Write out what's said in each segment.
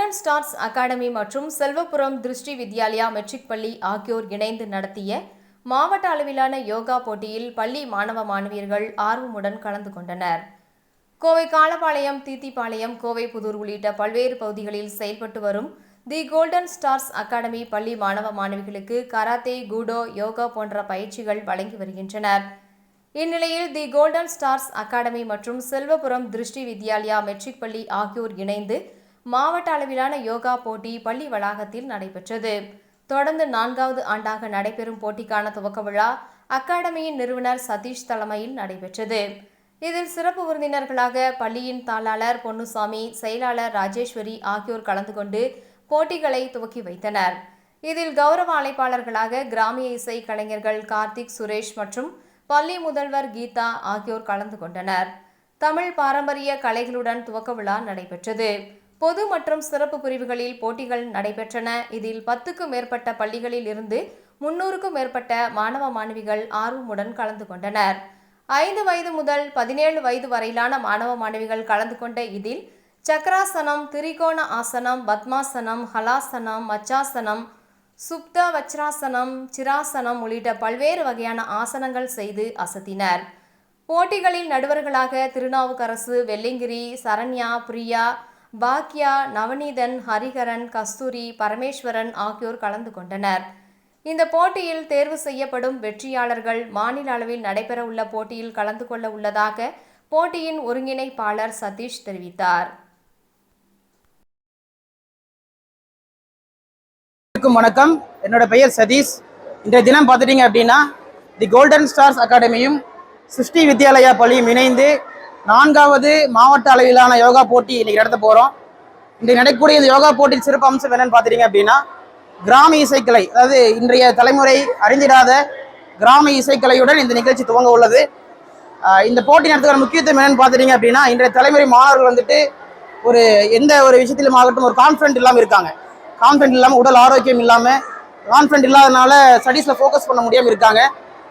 Golden stars academy மற்றும் செல்வபுரம் திருஷ்டி Vidyalaya matric பள்ளி ஆகியோர் இணைந்து நடத்திய மாவட்ட அளவிலான யோகா போட்டியில் பள்ளி மாணவ மாணவியர்கள் ஆர்வமுடன் கலந்து கொண்டனர். கோவை காலபாளையம், தீத்திப்பாளையம், கோவை புதூர் உள்ளிட்ட பல்வேறு பகுதிகளில் செயல்பட்டு வரும் தி கோல்டன் ஸ்டார்ஸ் அகாடமி பள்ளி மாணவ மாணவிகளுக்கு கராத்தே, கூடோ, யோகா போன்ற பயிற்சிகள் வழங்கி வருகின்றனர். இந்நிலையில் தி கோல்டன் ஸ்டார்ஸ் அகாடமி மற்றும் செல்வபுரம் திருஷ்டி வித்யாலயா மெட்ரிக் பள்ளி ஆகியோர் இணைந்து மாவட்ட அளவிலான யோகா போட்டி பள்ளி வளாகத்தில் நடைபெற்றது. தொடர்ந்து 4வது ஆண்டாக நடைபெறும் போட்டிக்கான துவக்க விழா அகாடமியின் நிறுவனர் சதீஷ் தலைமையில் நடைபெற்றது. இதில் சிறப்பு விருந்தினர்களாக பள்ளியின் தாளாளர் பொன்னுசாமி, செயலாளர் ராஜேஸ்வரி ஆகியோர் கலந்து கொண்டு போட்டிகளை துவக்கி வைத்தனர். இதில் கௌரவ அழைப்பாளர்களாக கிராமிய இசை கலைஞர்கள் கார்த்திக், சுரேஷ் மற்றும் பள்ளி முதல்வர் கீதா ஆகியோர் கலந்து கொண்டனர். தமிழ் பாரம்பரிய கலைகளுடன் துவக்க விழா நடைபெற்றது. பொது மற்றும் சிறப்பு பிரிவுகளில் போட்டிகள் நடைபெற்றன. இதில் 10க்கும் மேற்பட்ட பள்ளிகளில் இருந்து 300க்கும் மேற்பட்ட மாணவ மாணவிகள் ஆர்வமுடன் கலந்து கொண்டனர். 5 வயது முதல் 17 வயது வரையிலான மாணவ மாணவிகள் கலந்து கொண்ட இதில் சக்கராசனம், திரிகோண ஆசனம், பத்மாசனம், ஹலாசனம், மச்சாசனம், சுப்த வச்ராசனம், சிராசனம் உள்ளிட்ட பல்வேறு வகையான ஆசனங்கள் செய்து அசத்தினர். போட்டிகளில் நடுவர்களாக திருநாவுக்கரசு, வெள்ளிங்கிரி, சரண்யா, பிரியா, பாக்யா, நவநீதன், ஹரிஹரன், கஸ்தூரி, பரமேஸ்வரன் ஆகியோர் கலந்து கொண்டனர். இந்த போட்டியில் தேர்வு செய்யப்படும் வெற்றியாளர்கள் மாநில அளவில் நடைபெற உள்ள போட்டியில் கலந்து கொள்ள உள்ளதாக போட்டியின் ஒருங்கிணைப்பாளர் சதீஷ் தெரிவித்தார். வணக்கம், என்னோட பெயர் சதீஷ். இன்றைய தினம் பார்த்துட்டீங்க அப்படின்னா தி கோல்டன் ஸ்டார்ஸ் அகாடமியும் சிருஷ்டி வித்யாலயா பள்ளியும் இணைந்து 4வது மாவட்ட அளவிலான யோகா போட்டி இன்னைக்கு நடத்த போகிறோம். இன்றைக்கு நடக்கக்கூடிய இந்த யோகா போட்டியின் சிறப்பு அம்சம் என்னன்னு பார்த்துட்டீங்க அப்படின்னா கிராம இசைக்கலை, அதாவது இன்றைய தலைமுறை அறிந்திடாத கிராம இசைக்கலையுடன் இந்த நிகழ்ச்சி துவங்க உள்ளது. இந்த போட்டி நடத்துகிற முக்கியத்துவம் என்னன்னு பார்த்துட்டீங்க அப்படின்னா இன்றைய தலைமுறை மாணவர்கள் வந்துட்டு எந்த ஒரு விஷயத்திலும் ஆகட்டும் ஒரு கான்ஃபிடென்ட் இல்லாமல் இருக்காங்க. கான்ஃபிடென்ட் இல்லாமல், உடல் ஆரோக்கியம் இல்லாமல், கான்ஃபிடென்ட் இல்லாதனால ஸ்டடீஸில் ஃபோக்கஸ் பண்ண முடியாமல் இருக்காங்க.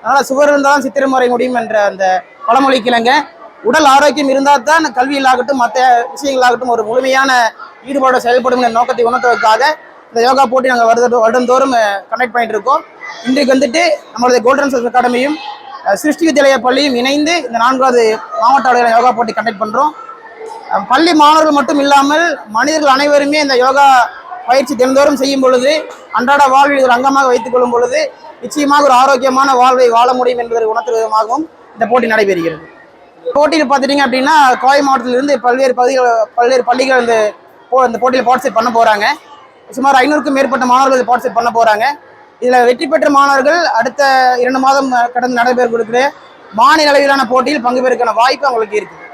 அதனால் சுவர் இருந்தாலும் சித்திரம் வரைய முடியும் என்ற அந்த பழமொழி கிழங்க உடல் ஆரோக்கியம் இருந்தால் தான் கல்வியிலாகட்டும் மற்ற விஷயங்களாகட்டும் ஒரு முழுமையான ஈடுபாடு செயல்படும் என்ற நோக்கத்தை உணர்த்துவதற்காக இந்த யோகா போட்டி நாங்கள் வருடந்தோறும் கண்டக்ட் பண்ணிட்டு இருக்கோம். இன்றைக்கு வந்துட்டு நம்மளுடைய கோல்டன் ஸ்டார்ஸ் அகாடமியும் சிருஷ்டி வித்யாலயா பள்ளியும் இணைந்து இந்த 4வது மாவட்ட அளவிலான யோகா போட்டி கண்டக்ட் பண்ணுறோம். பள்ளி மாணவர்கள் மட்டும் இல்லாமல் மனிதர்கள் அனைவருமே இந்த யோகா பயிற்சி தினந்தோறும் செய்யும் பொழுது, அன்றாட வாழ்வில் ஒரு அங்கமாக வைத்துக் கொள்ளும் பொழுது நிச்சயமாக ஒரு ஆரோக்கியமான வாழ்வை வாழ முடியும் என்பதை உணர்த்தும் விதமாகவும் இந்த போட்டி நடைபெறுகிறது. போட்டியில் பார்த்துட்டீங்க அப்படின்னா கோவை மாவட்டத்திலிருந்து பல்வேறு பள்ளிகள் இந்த போட்டியில் பார்ட்டிசிபேட் பண்ண போகிறாங்க. சுமார் 500க்கும் மேற்பட்ட மாணவர்கள் பார்ட்டிசிபேட் பண்ண போகிறாங்க. இதில் வெற்றி பெற்ற மாணவர்கள் அடுத்த 2 மாதம் கடந்து நடைபெறக்கூடிய மாநில அளவிலான போட்டியில் பங்கு பெறுவதற்கான வாய்ப்பு அவங்களுக்கு இருக்குது.